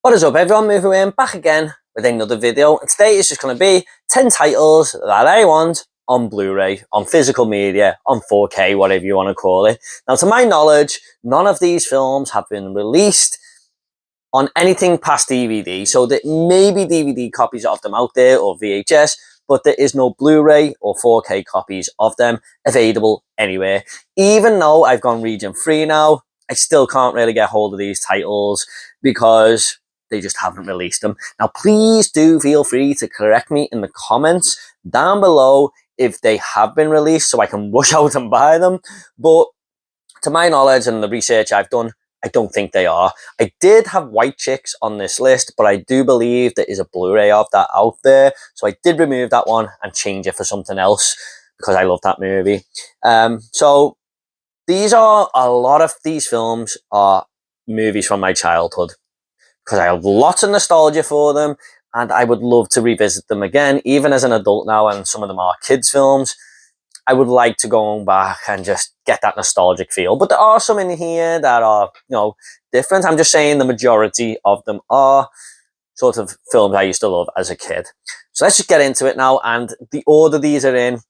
What is up everyone, Movie Wayne back again with another video, and today is just going to be 10 titles that I want on Blu-ray, on physical media, on 4K, whatever you want to call it. Now to my knowledge, none of these films have been released on anything past DVD, so there may be DVD copies of them out there or VHS, but there is no Blu-ray or 4K copies of them available anywhere. Even though I've gone region 3 now, I still can't really get hold of these titles because they just haven't released them. Now, please do feel free to correct me in the comments down below if they have been released so I can rush out and buy them. But to my knowledge and the research I've done, I don't think they are. I did have White Chicks on this list, but I do believe there is a Blu-ray of that out there. So I did remove that one and change it for something else because I love that movie. So these are, a lot of these films are movies from my childhood, because I have lots of nostalgia for them, and I would love to revisit them again, even as an adult now, and some of them are kids' films. I would like to go back and just get that nostalgic feel. But there are some in here that are, different. I'm just saying the majority of them are sort of films I used to love as a kid. So let's just get into it now, and the order these are in,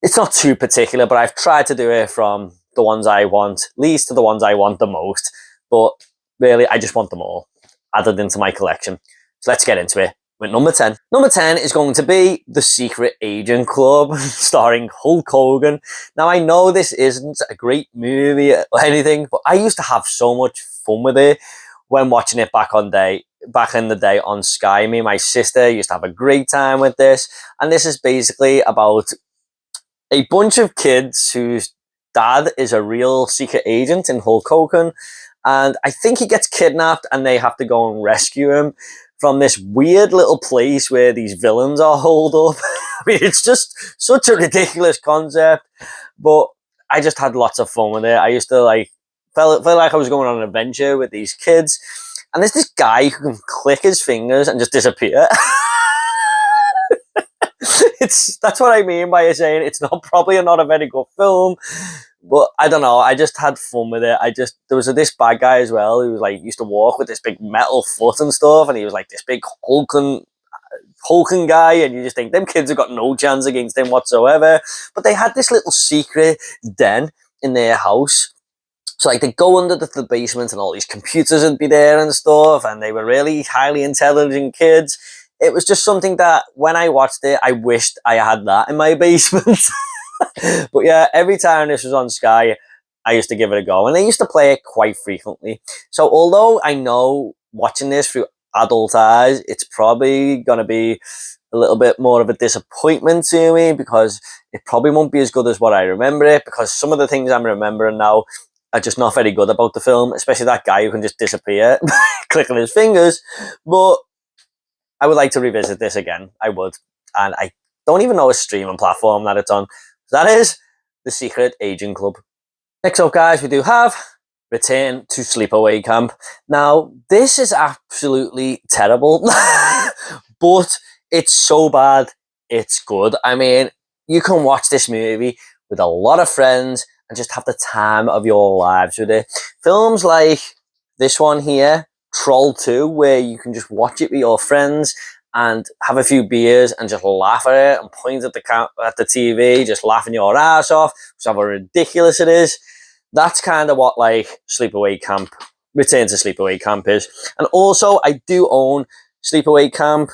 it's not too particular, but I've tried to do it from the ones I want least to the ones I want the most. But really, I just want them all added into my collection. So let's get into it with number 10. Number 10 is going to be The Secret Agent Club, starring Hulk Hogan. Now, I know this isn't a great movie or anything, but I used to have so much fun with it when watching it back in the day on Sky. Me and my sister used to have a great time with this. And this is basically about a bunch of kids whose dad is a real secret agent in Hulk Hogan. And I think he gets kidnapped and they have to go and rescue him from this weird little place where these villains are holed up. I mean, it's just such a ridiculous concept, but I just had lots of fun with it. I used to felt like I was going on an adventure with these kids. And there's this guy who can click his fingers and just disappear. That's what I mean by saying it's probably not a very good film. But I don't know, I just had fun with it. There was this bad guy as well who was used to walk with this big metal foot and stuff, and he was like this big hulking guy, and you just think them kids have got no chance against him whatsoever. But they had this little secret den in their house. So they'd go under the basement and all these computers would be there and stuff, and they were really highly intelligent kids. It was just something that when I watched it, I wished I had that in my basement. But yeah, every time this was on Sky, I used to give it a go, and they used to play it quite frequently. So although I know watching this through adult eyes, it's probably going to be a little bit more of a disappointment to me, because it probably won't be as good as what I remember it, because some of the things I'm remembering now are just not very good about the film, especially that guy who can just disappear, clicking his fingers. But I would like to revisit this again. I would. And I don't even know a streaming platform that it's on. So that is The Secret Agent Club. Next up, guys, we do have Return to Sleepaway Camp. Now, this is absolutely terrible, but it's so bad, it's good. I mean, you can watch this movie with a lot of friends and just have the time of your lives with it. Films like this one here, Troll 2, where you can just watch it with your friends and have a few beers and just laugh at it and point at the TV, just laughing your ass off, just how ridiculous it is. That's kind of what Sleepaway Camp, Return to Sleepaway Camp is. And also, I do own Sleepaway Camp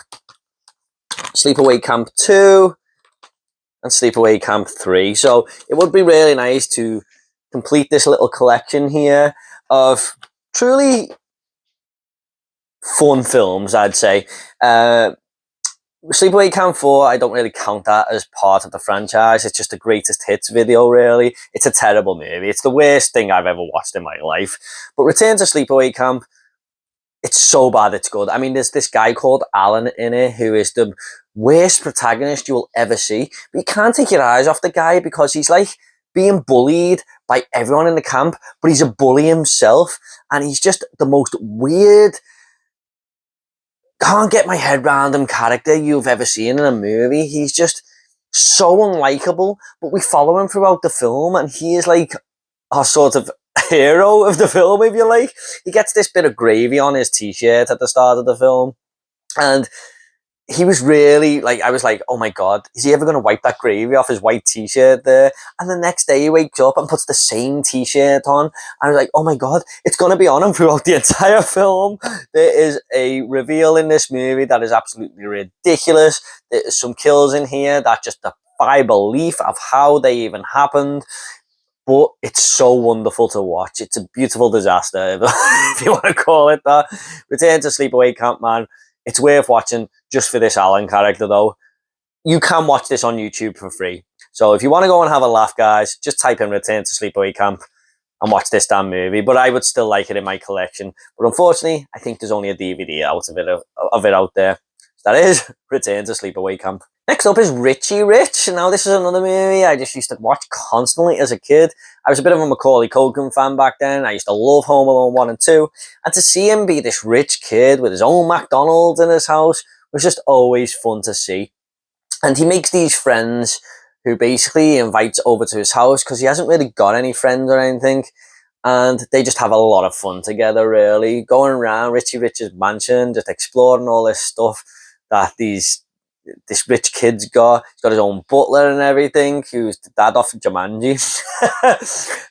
2, and Sleepaway Camp 3. So it would be really nice to complete this little collection here of truly fun films, I'd say. Sleepaway Camp 4, I don't really count that as part of the franchise. It's just a greatest hits video, really. It's a terrible movie. It's the worst thing I've ever watched in my life. But Return to Sleepaway Camp, it's so bad it's good. I mean, there's this guy called Alan in it who is the worst protagonist you will ever see. But you can't take your eyes off the guy, because he's being bullied by everyone in the camp, but he's a bully himself. And he's just the most weird, can't get my head around him character you've ever seen in a movie. He's just so unlikable, but we follow him throughout the film, and he is our sort of hero of the film, if you like. He gets this bit of gravy on his t-shirt at the start of the film, and he was really like, I was like, oh my god, is he ever going to wipe that gravy off his white t-shirt there? And the next day he wakes up and puts the same t-shirt on. I was like, oh my god, it's going to be on him throughout the entire film. There is a reveal in this movie that is absolutely ridiculous. There's some kills in here that just defy belief of how they even happened. But it's so wonderful to watch. It's a beautiful disaster, if you want to call it that. Return to Sleepaway Camp, man. It's worth watching just for this Alan character, though. You can watch this on YouTube for free. So if you want to go and have a laugh, guys, just type in Return to Sleepaway Camp and watch this damn movie. But I would still like it in my collection. But unfortunately, I think there's only a DVD out of it out there. So that is Return to Sleepaway Camp. Next up is Richie Rich. Now, this is another movie I just used to watch constantly as a kid. I was a bit of a Macaulay Culkin fan back then. I used to love Home Alone 1 and 2. And to see him be this rich kid with his own McDonald's in his house was just always fun to see. And he makes these friends who basically he invites over to his house because he hasn't really got any friends or anything. And they just have a lot of fun together, really. Going around Richie Rich's mansion, just exploring all this stuff that this rich kid's got. He's got his own butler and everything, who's the dad off of Jumanji.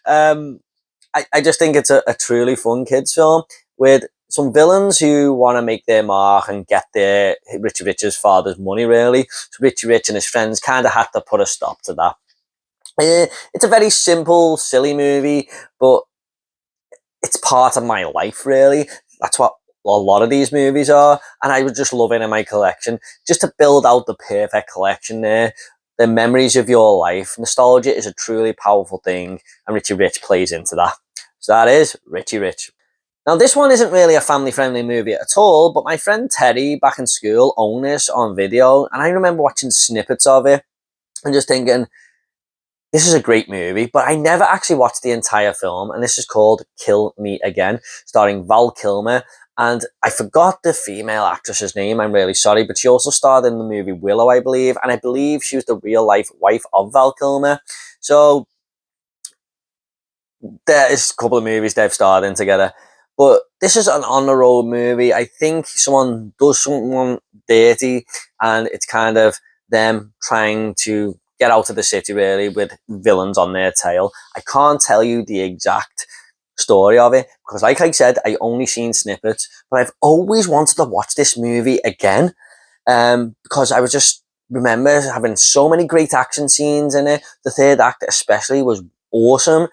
I just think it's a truly fun kids film with some villains who want to make their mark and get their Richie Rich's father's money, really. So Richie Rich and his friends kind of had to put a stop to that. It's a very simple, silly movie, but it's part of my life, really. That's what a lot of these movies are, and I would just love it in my collection, just to build out the perfect collection there. The memories of your life. Nostalgia is a truly powerful thing, and Richie Rich plays into that. So that is Richie Rich. Now, this one isn't really a family-friendly movie at all, but my friend Teddy back in school owned this on video, and I remember watching snippets of it and just thinking, this is a great movie, but I never actually watched the entire film, and this is called Kill Me Again, starring Val Kilmer. And I forgot the female actress's name, I'm really sorry, but she also starred in the movie Willow, I believe, and I believe she was the real-life wife of Val Kilmer. So there is a couple of movies they've starred in together. But this is an on-the-road movie. I think someone does someone dirty, and it's kind of them trying to get out of the city, really, with villains on their tail. I can't tell you the exact story of it because, like I said, I only seen snippets, but I've always wanted to watch this movie again because I was just remember having so many great action scenes in it. The third act especially was awesome,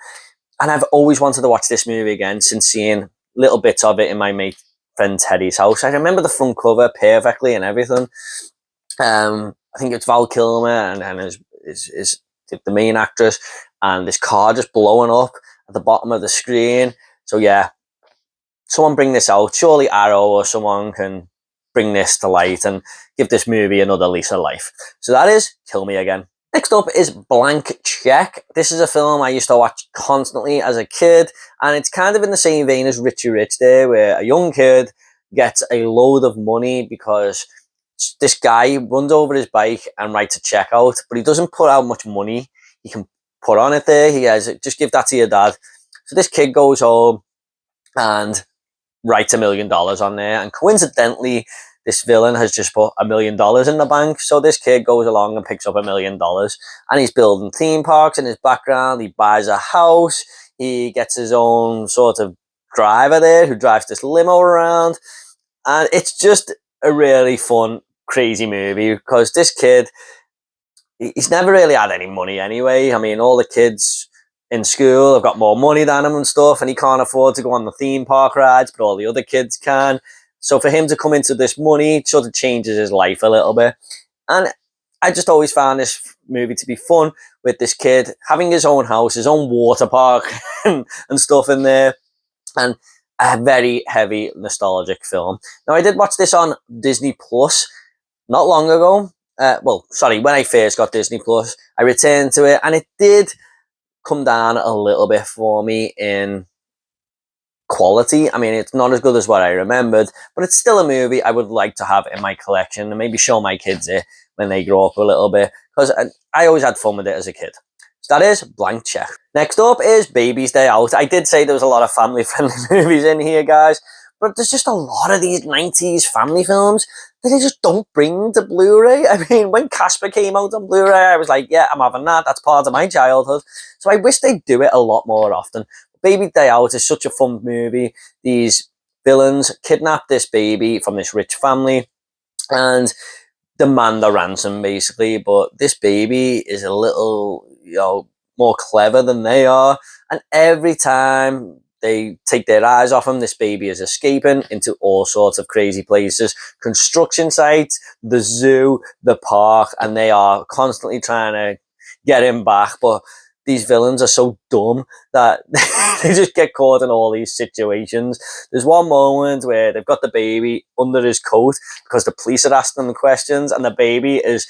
and I've always wanted to watch this movie again since seeing little bits of it in my mate friend Teddy's house. I remember the front cover perfectly and everything. I think it's Val Kilmer and is the main actress, and this car just blowing up at the bottom of the screen. So yeah, someone bring this out. Surely Arrow or someone can bring this to light and give this movie another lease of life. So that is Kill Me Again. Next up is Blank Check. This is a film I used to watch constantly as a kid, and it's kind of in the same vein as Richie Rich there, where a young kid gets a load of money because this guy runs over his bike and writes a check out, but he doesn't put out much money he can put on it there. He goes, just give that to your dad. So this kid goes home and writes $1 million on there, and coincidentally, this villain has just put $1 million in the bank. So this kid goes along and picks up $1 million, and he's building theme parks in his background. He buys a house. He gets his own sort of driver there who drives this limo around, and it's just a really fun, crazy movie because this kid, he's never really had any money anyway. I mean, all the kids in school have got more money than him and stuff, and he can't afford to go on the theme park rides, but all the other kids can. So for him to come into this money sort of changes his life a little bit. And I just always found this movie to be fun with this kid having his own house, his own water park and stuff in there. And a very heavy nostalgic film. Now, I did watch this on Disney Plus not long ago. When I first got Disney Plus, I returned to it, and it did come down a little bit for me in quality. I mean, it's not as good as what I remembered, but it's still a movie I would like to have in my collection and maybe show my kids it when they grow up a little bit, because I always had fun with it as a kid. That is blank check. Next up is Baby's Day Out. I did say there was a lot of family-friendly movies in here, guys, but there's just a lot of these 90s family films that they just don't bring to Blu-ray. I mean, when Casper came out on Blu-ray, I was like, yeah, I'm having that. That's part of my childhood. So I wish they'd do it a lot more often. Baby's Day Out is such a fun movie. These villains kidnap this baby from this rich family and demand a ransom, basically. But this baby is a little, more clever than they are. And every time they take their eyes off him, this baby is escaping into all sorts of crazy places. Construction sites, the zoo, the park, and they are constantly trying to get him back. But these villains are so dumb that they just get caught in all these situations. There's one moment where they've got the baby under his coat because the police are asking them questions, and the baby is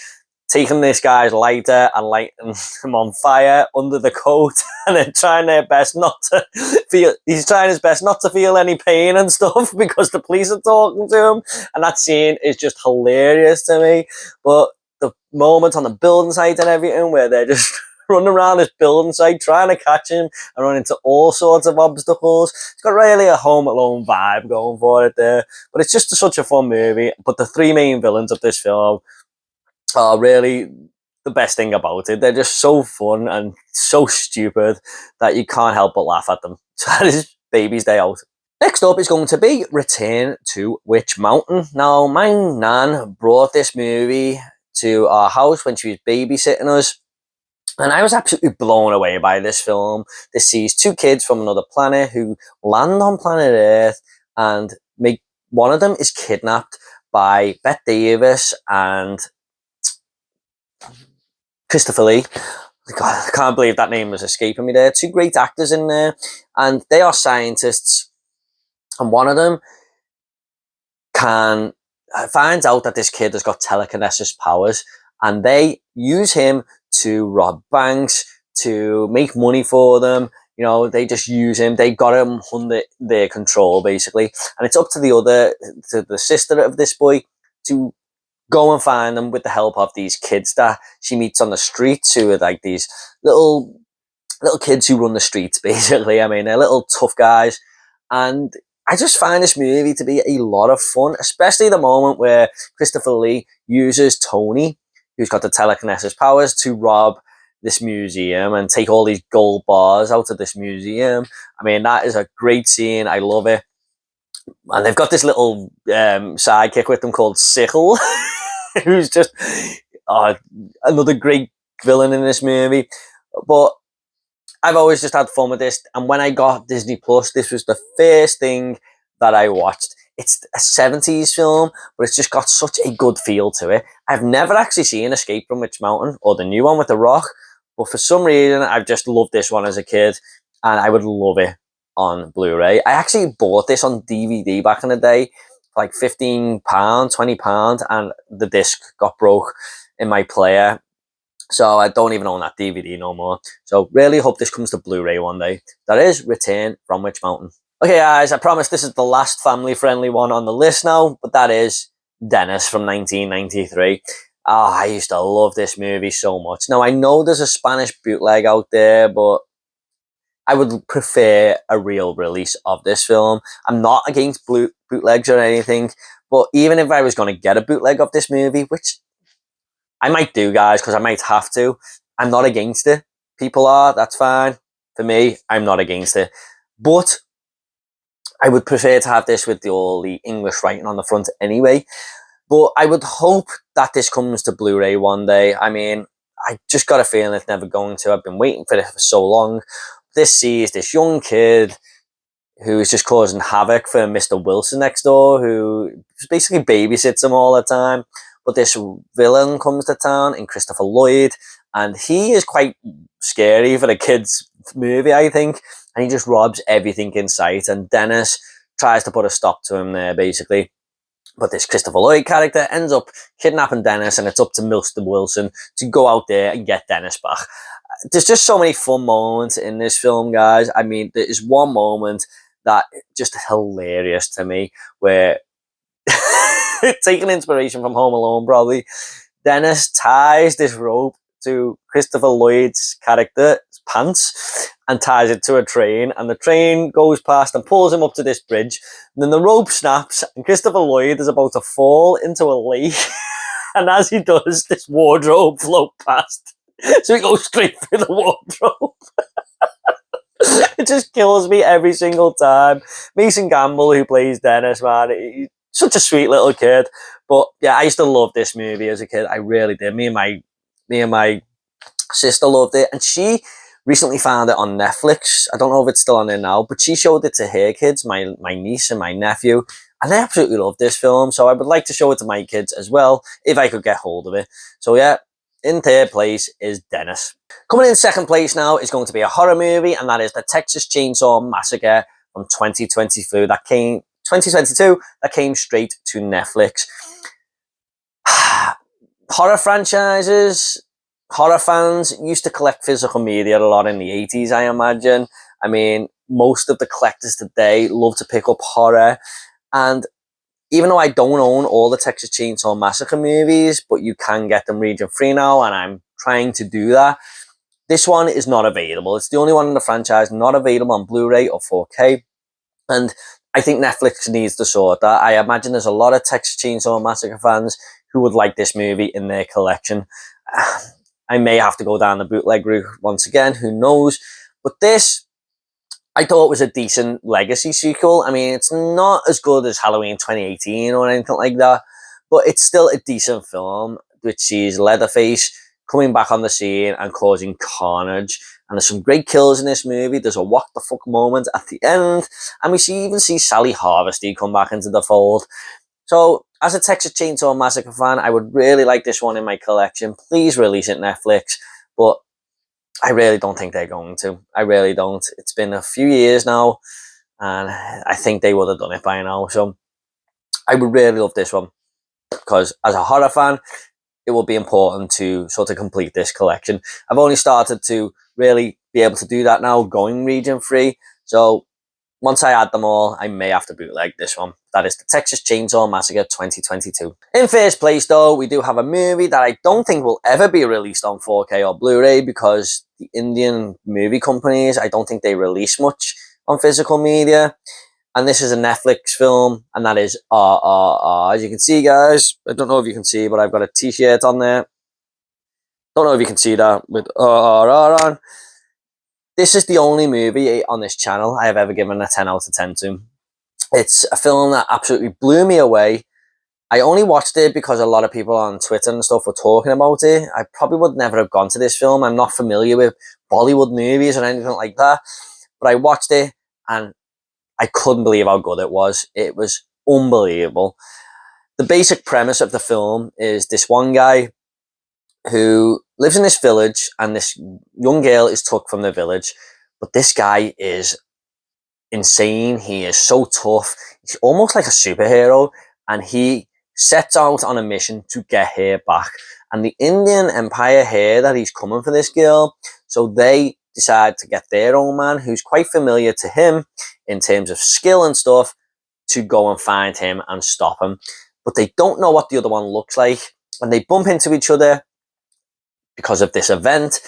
taking this guy's lighter and lighting him on fire under the coat, and they're trying their best not to feel. He's trying his best not to feel any pain and stuff because the police are talking to him, and that scene is just hilarious to me. But the moment on the building site and everything where they're just running around this building site trying to catch him and run into all sorts of obstacles. It's got really a Home Alone vibe going for it there. But it's just such a fun movie. But the three main villains of this film are really the best thing about it. They're just so fun and so stupid that you can't help but laugh at them. So that is Baby's Day Out. Next up is going to be Return to Witch Mountain. Now, my nan brought this movie to our house when she was babysitting us. And I was absolutely blown away by this film. This sees two kids from another planet who land on planet Earth, and one of them is kidnapped by Bette Davis and Christopher Lee. God, I can't believe that name was escaping me there. Two great actors in there, and they are scientists. And one of them finds out that this kid has got telekinesis powers, and they use him to rob banks, to make money for them. They just use him. They got him under their control, basically. And it's up to the sister of this boy to go and find them with the help of these kids that she meets on the streets, who are like these little kids who run the streets, basically. I mean, they're little tough guys. And I just find this movie to be a lot of fun, especially the moment where Christopher Lee uses Tony, who's got the telekinesis powers, to rob this museum and take all these gold bars out of this museum. I mean, that is a great scene. I love it. And they've got this little sidekick with them called Sickle, who's just another great villain in this movie. But I've always just had fun with this. And when I got Disney Plus, this was the first thing that I watched. It's a 70s film, but it's just got such a good feel to it. I've never actually seen Escape from Witch Mountain or the new one with The Rock, but for some reason, I've just loved this one as a kid, and I would love it on Blu-ray. I actually bought this on DVD back in the day, for like £15, £20, and the disc got broke in my player. So I don't even own that DVD no more. So really hope this comes to Blu-ray one day. That is Return from Witch Mountain. Okay, guys, I promise this is the last family-friendly one on the list now, but that is Dennis from 1993. I used to love this movie so much. Now, I know there's a Spanish bootleg out there, but I would prefer a real release of this film. I'm not against bootlegs or anything, but even if I was going to get a bootleg of this movie, which I might do, guys, because I might have to, I'm not against it. People are, that's fine. For me, I'm not against it. But I would prefer to have this with all the English writing on the front anyway. But I would hope that this comes to Blu-ray one day. I mean, I just got a feeling it's never going to. I've been waiting for it for so long. This sees this young kid who is just causing havoc for Mr. Wilson next door, who basically babysits him all the time. But this villain comes to town in Christopher Lloyd, and he is quite scary for a kid's movie, I think. And he just robs everything in sight, and Dennis tries to put a stop to him there, basically. But this Christopher Lloyd character ends up kidnapping Dennis, and it's up to Mr. Wilson to go out there and get Dennis back. There's just so many fun moments in this film, guys. I mean, there is one moment that just hilarious to me, where taking inspiration from Home Alone, probably, Dennis ties this rope to Christopher Lloyd's character's pants and ties it to a train, and the train goes past and pulls him up to this bridge, and then the rope snaps and Christopher Lloyd is about to fall into a lake. And as he does, this wardrobe float past. So he goes straight through the wardrobe. It just kills me every single time. Mason Gamble, who plays Dennis, man, he's such a sweet little kid. But yeah, I used to love this movie as a kid. I really did. Me and my sister loved it, and she recently found it on Netflix. I don't know if it's still on there now, but she showed it to her kids, my niece and my nephew, and they absolutely loved this film. So I would like to show it to my kids as well, if I could get hold of it. So yeah, in third place is Dennis. Coming in second place now is going to be a horror movie, and that is the Texas Chainsaw Massacre from 2022. That came straight to Netflix. Horror franchises, horror fans used to collect physical media a lot in the 80s, I imagine. I mean, most of the collectors today love to pick up horror. And even though I don't own all the Texas Chainsaw Massacre movies, but you can get them region free now, and I'm trying to do that, this one is not available. It's the only one in the franchise not available on Blu-ray or 4K. And I think Netflix needs to sort that. I imagine there's a lot of Texas Chainsaw Massacre fans who would like this movie in their collection. I may have to go down the bootleg route once again, who knows. But this, I thought, was a decent legacy sequel. I mean, it's not as good as Halloween 2018 or anything like that, but it's still a decent film, which sees Leatherface coming back on the scene and causing carnage. And there's some great kills in this movie. There's a what the fuck moment at the end, and we even see Sally Harvesty come back into the fold. So, as a Texas Chainsaw Massacre fan, I would really like this one in my collection. Please release it Netflix, but I really don't think they're going to. I really don't. It's been a few years now, and I think they would have done it by now. So, I would really love this one, because as a horror fan, it will be important to sort of complete this collection. I've only started to really be able to do that now, going region free. So once I add them all, I may have to bootleg this one. That is the Texas Chainsaw Massacre 2022. In first place, though, we do have a movie that I don't think will ever be released on 4K or Blu-ray, because the Indian movie companies, I don't think they release much on physical media. And this is a Netflix film, and that is RRR. As you can see, guys, I don't know if you can see, but I've got a t-shirt on there. Don't know if you can see that with RRR on. This is the only movie on this channel I have ever given a 10 out of 10 to. It's a film that absolutely blew me away. I only watched it because a lot of people on Twitter and stuff were talking about it. I probably would never have gone to this film. I'm not familiar with Bollywood movies or anything like that. But I watched it, and I couldn't believe how good it was. It was unbelievable. The basic premise of the film is this one guy who lives in this village, and this young girl is took from the village. But this guy is insane. He is so tough. He's almost like a superhero, and he sets out on a mission to get her back. And the Indian Empire hear that he's coming for this girl, so they decide to get their own man, who's quite familiar to him in terms of skill and stuff, to go and find him and stop him. But they don't know what the other one looks like, and they bump into each other because of this event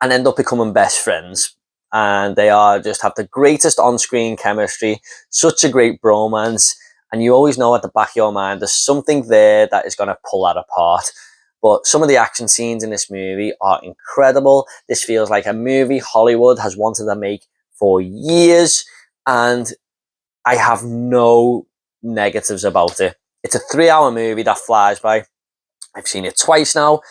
and end up becoming best friends. And they are just have the greatest on-screen chemistry, such a great bromance, and you always know at the back of your mind there's something there that is going to pull that apart. But some of the action scenes in this movie are incredible. This feels like a movie Hollywood has wanted to make for years, and I have no negatives about it. It's a 3-hour movie that flies by. I've seen it twice now.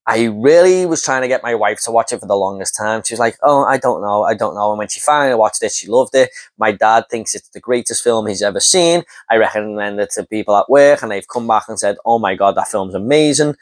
I really was trying to get my wife to watch it for the longest time. She was like, oh, I don't know. And when she finally watched it, she loved it. My dad thinks it's the greatest film he's ever seen. I recommend it to people at work, and they've come back and said, oh my God, that film's amazing.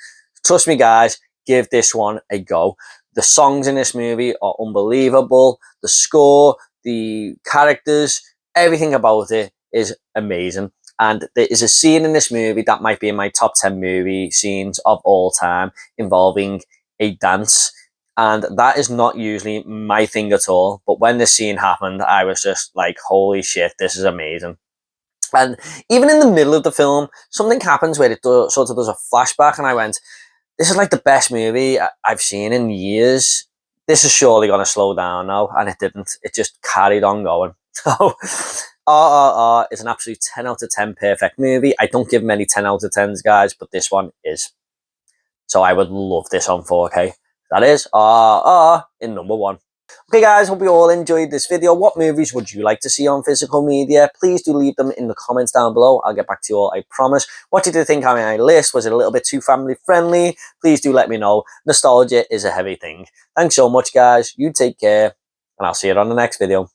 Trust me, guys, give this one a go. The songs in this movie are unbelievable. The score, the characters, everything about it is amazing. And there is a scene in this movie that might be in my top 10 movie scenes of all time, involving a dance. And that is not usually my thing at all. But when this scene happened, I was just like, holy shit, this is amazing. And even in the middle of the film, something happens where it sort of does a flashback, and I went, This is like the best movie I've seen in years. This is surely going to slow down now, and it didn't. It just carried on going. So, RRR is an absolute 10 out of 10 perfect movie. I don't give many 10 out of 10s, guys, but this one is. So I would love this on 4K. That is RRR in number 1. Okay guys, hope you all enjoyed this video. What movies would you like to see on physical media? Please do leave them in the comments down below. I'll get back to you all, I promise. What did you think of my list? Was it a little bit too family friendly? Please do let me know. Nostalgia is a heavy thing. Thanks so much guys. You take care, and I'll see you on the next video.